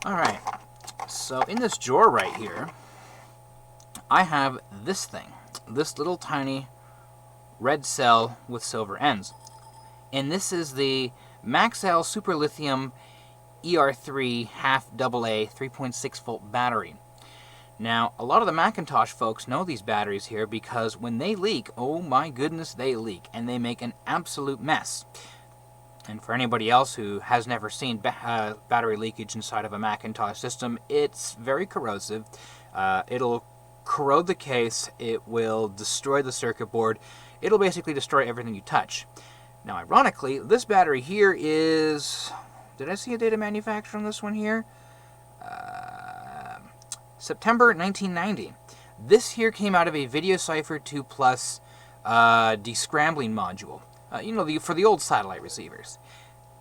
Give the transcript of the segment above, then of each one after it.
Alright, so in this drawer right here, I have this thing. This little tiny red cell with silver ends. And this is the Maxell Super Lithium ER3 half AA 3.6 volt battery. Now, a lot of the Macintosh folks know these batteries here because when they leak, oh my goodness, they leak, and they make an absolute mess. And for anybody else who has never seen battery leakage inside of a Macintosh system, it's very corrosive. It'll corrode the case, it will destroy the circuit board, it'll basically destroy everything you touch. Now, ironically, this battery here is... Did I see a date of manufacture on this one here? September 1990. This here came out of a VideoCypher 2 Plus descrambling module. For the old satellite receivers.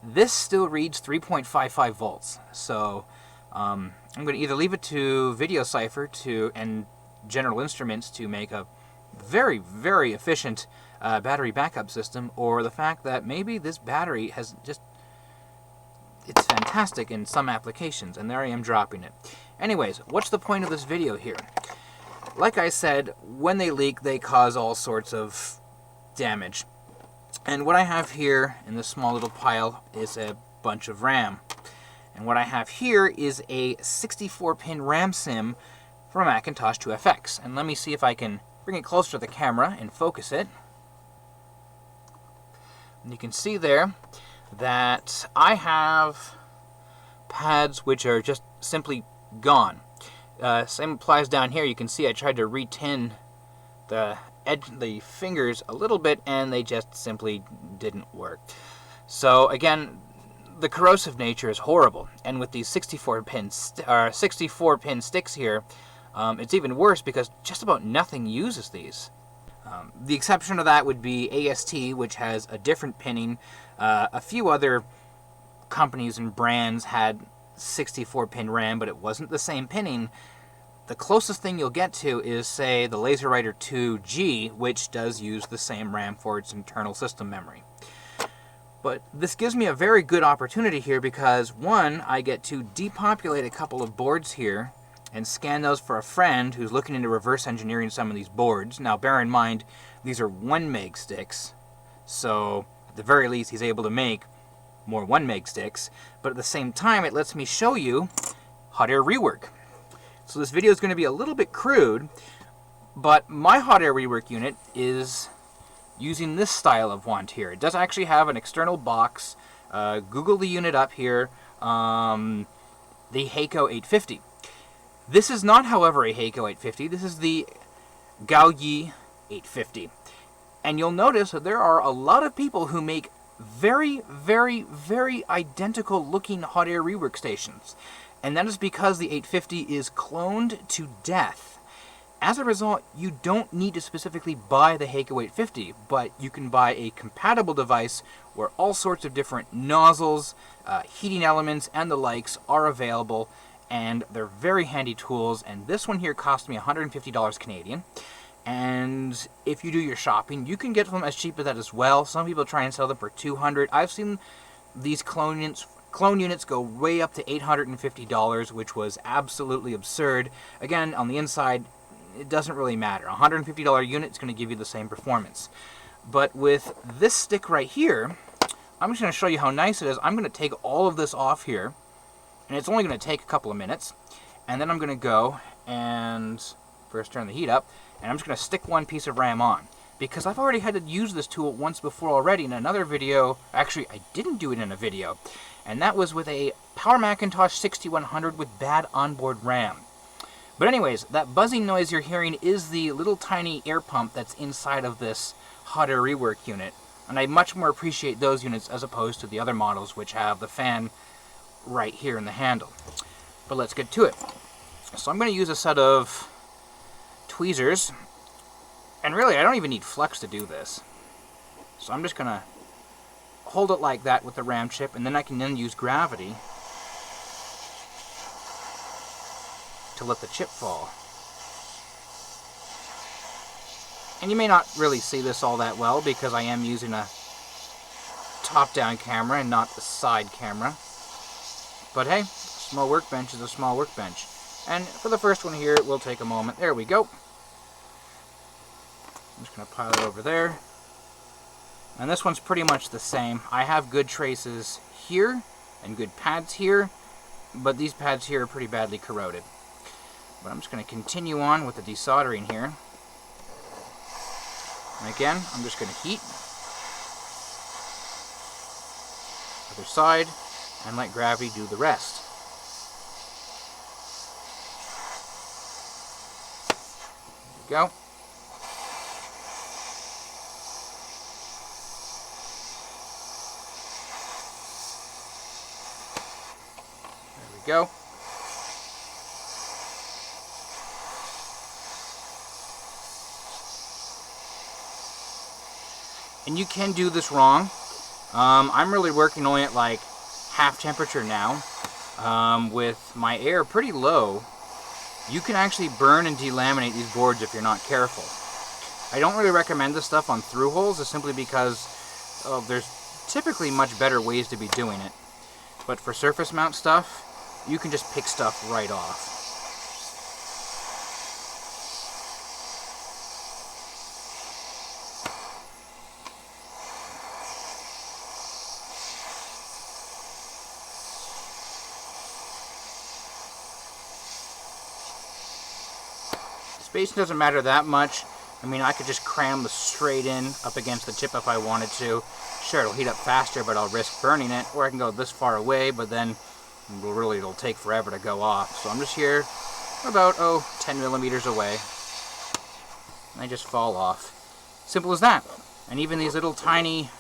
This still reads 3.55 volts. So I'm going to either leave it to VideoCypher and General Instruments to make a very, very efficient battery backup system, or the fact that maybe this battery has just... It's fantastic in some applications, and there I am dropping it. Anyways, what's the point of this video here? Like I said, when they leak, they cause all sorts of damage. And what I have here in this small little pile is a bunch of RAM. And what I have here is a 64-pin RAM sim from a Macintosh 2FX. And let me see if I can bring it closer to the camera and focus it. And you can see there that I have pads which are just simply gone. Same applies down here. You can see I tried to retin the fingers a little bit, and they just simply didn't work. So again, the corrosive nature is horrible, and with these 64-pin sticks here, it's even worse because just about nothing uses these. The exception to that would be AST, which has a different pinning. A few other companies and brands had 64-pin RAM, but it wasn't the same pinning. The closest thing you'll get to is, say, the LaserWriter 2G, which does use the same RAM for its internal system memory. But this gives me a very good opportunity here because, one, I get to depopulate a couple of boards here and scan those for a friend who's looking into reverse engineering some of these boards. Now, bear in mind, these are 1 meg sticks, so at the very least he's able to make more 1 meg sticks, but at the same time it lets me show you hot air rework. So this video is going to be a little bit crude, but my hot air rework unit is using this style of wand here. It does actually have an external box. Google the unit up here, the Hakko 850. This is not, however, a Hakko 850. This is the Gaoyue 850. And you'll notice that there are a lot of people who make very, very, very identical looking hot air rework stations. And that is because the 850 is cloned to death. As a result, you don't need to specifically buy the Hakko 850, but you can buy a compatible device where all sorts of different nozzles, heating elements, and the likes are available, and they're very handy tools. And this one here cost me $150 Canadian. And if you do your shopping, you can get them as cheap as that as well. Some people try and sell them for $200. I've seen these clone units go way up to $850, which was absolutely absurd. Again, on the inside, it doesn't really matter. A $150 unit is going to give you the same performance. But with this stick right here, I'm just going to show you how nice it is. I'm going to take all of this off here, and it's only going to take a couple of minutes. And then I'm going to go and first turn the heat up, and I'm just going to stick one piece of RAM on. Because I've already had to use this tool once before already in another video. Actually, I didn't do it in a video. And that was with a Power Macintosh 6100 with bad onboard RAM. But anyways, that buzzing noise you're hearing is the little tiny air pump that's inside of this hot air rework unit. And I much more appreciate those units as opposed to the other models which have the fan right here in the handle. But let's get to it. So I'm going to use a set of tweezers. And really, I don't even need flux to do this. So I'm just going to hold it like that with the RAM chip, and then I can then use gravity to let the chip fall. And you may not really see this all that well because I am using a top-down camera and not the side camera. But hey, small workbench is a small workbench. And for the first one here, it will take a moment. There we go. I'm just going to pile it over there. And this one's pretty much the same. I have good traces here and good pads here, but these pads here are pretty badly corroded. But I'm just going to continue on with the desoldering here. And again, I'm just going to heat. Other side, and let gravity do the rest. There we go. There we go. And you can do this wrong. I'm really working only at like half temperature now. With my air pretty low, you can actually burn and delaminate these boards if you're not careful. I don't really recommend this stuff on through holes, simply because there's typically much better ways to be doing it. But for surface mount stuff, you can just pick stuff right off. Spacing doesn't matter that much. I mean, I could just cram this straight in up against the chip if I wanted to. Sure, it'll heat up faster, but I'll risk burning it. Or I can go this far away, but then it'll take forever to go off. So I'm just here about, 10 millimeters away. And they just fall off. Simple as that. And even these little tiny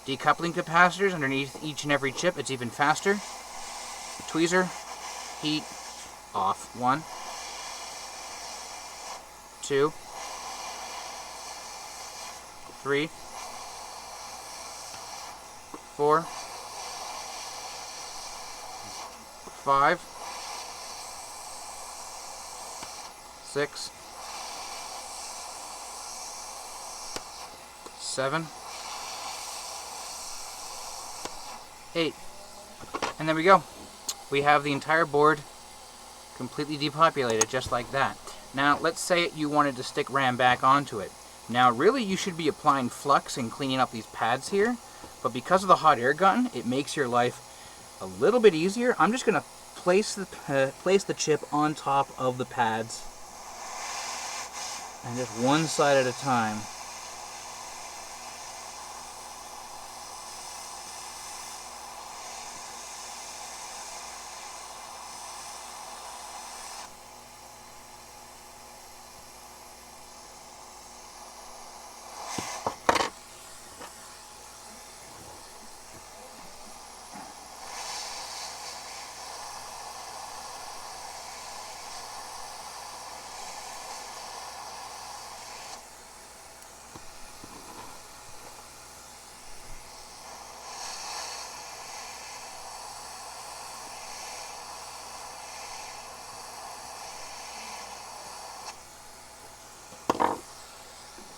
decoupling capacitors underneath each and every chip, it's even faster. Tweezer, heat, off. 1, 2, 3, 4, 5, 6, 7, 8. And there we go. We have the entire board completely depopulated just like that. Now, let's say you wanted to stick RAM back onto it. Now, really, you should be applying flux and cleaning up these pads here, but because of the hot air gun, it makes your life a little bit easier. I'm just going to place the chip on top of the pads, and just one side at a time.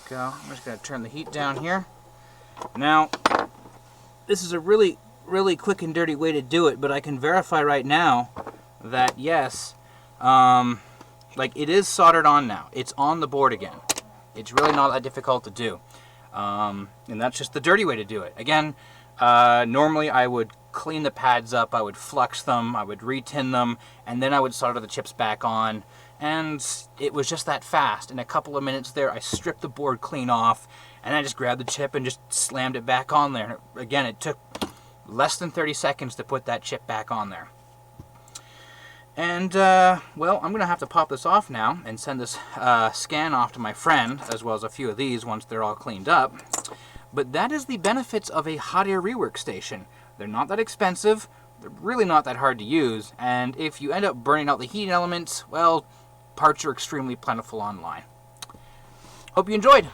Go. I'm just going to turn the heat down here. Now, this is a really quick and dirty way to do it, but I can verify right now that yes, like it is soldered on now. It's on the board again. It's really not that difficult to do. And that's just the dirty way to do it. Again, normally I would clean the pads up, I would flux them, I would retin them, and then I would solder the chips back on. And it was just that fast. In a couple of minutes there, I stripped the board clean off, and I just grabbed the chip and just slammed it back on there. Again, it took less than 30 seconds to put that chip back on there. And, well, I'm going to have to pop this off now and send this scan off to my friend, as well as a few of these once they're all cleaned up. But that is the benefits of a hot air rework station. They're not that expensive, they're really not that hard to use, and if you end up burning out the heat elements, well, parts are extremely plentiful online. Hope you enjoyed.